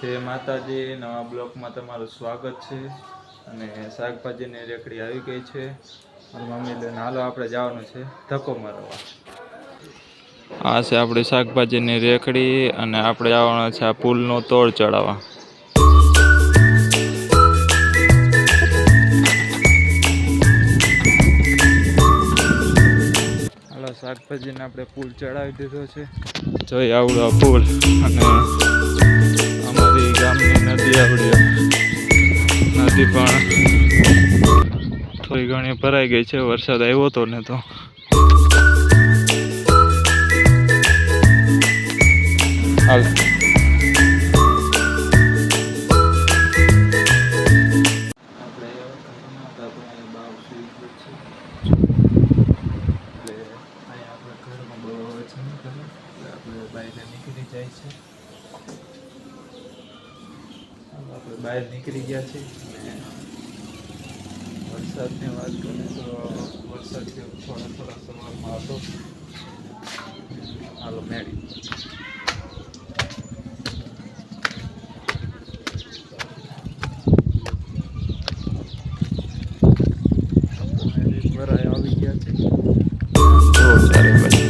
જય માતાજી, નવા બ્લોકમાં તમારું સ્વાગત છે। અને શાકભાજીની રેકડી આવી ગઈ છે। મારી મમ્મી લઈને હાલો આપણે જવાનું છે ધક્કો મારવા। આ છે આપણી શાકભાજીની રેકડી અને આપણે જવાનું છે આ પુલનો તોડ ચડાવવા। હાલો શાકભાજીને આપણે પુલ ચડાવી દીધો છે। જોઈ આવડો પુલ અને અમારી ગામની નદી આવડી નદી પણ થોડી ઘણી ભરાઈ ગઈ છે। વરસાદ આવ્યો તો ને તો હાલ બહાર નીકળી ગયા છે। વરસાદની વાત કરીએ તો વરસાદ થોડા સમયમાં હતો। હાલો મેળી ભરાય આવી ગયા છે। ચારે બાજુ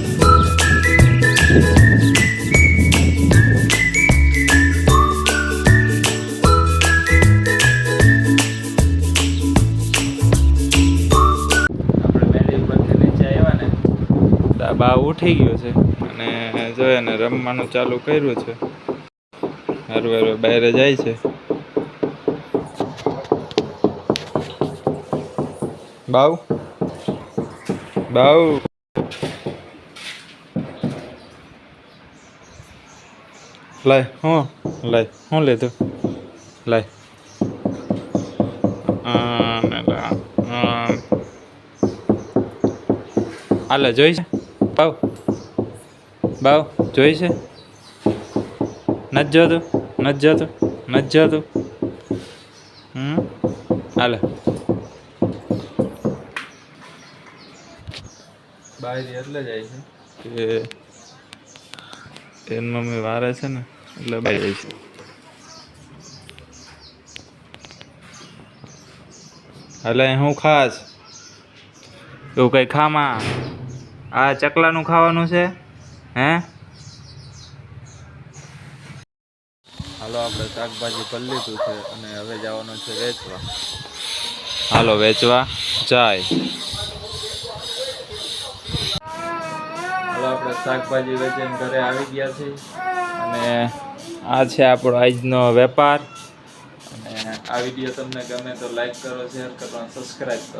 બા ઉઠી ગયો છે અને જોઈએ ને રમવાનું ચાલુ કર્યું છે। હારું હારું બહાર જાય છે। બાવ બાવ લાય હું લીધું લાય હાલે જોઈ છે બાવ બાવ જોઈ છે નથી જતું હાલે બહાર એટલે જાય છે કે એની મમ્મી વારે છે ને એટલે બહાર જાય છે। એટલે હું ખાસ એવું કઈ ખામાં આ ચકલાનું ખાવાનું છે હે। હાલો આપણે શાકભાજી કરી લીધું છે અને હવે જવાનું છે વેચવા। હાલો વેચવા જાય। હાલો આપણે શાકભાજી વેચીને ઘરે આવી ગયા છીએ અને આ છે આપણો આજનો વેપાર। અને આ વિડીયો તમને ગમે તો લાઈક કરો, શેર કરો, સબસ્ક્રાઈબ કરો।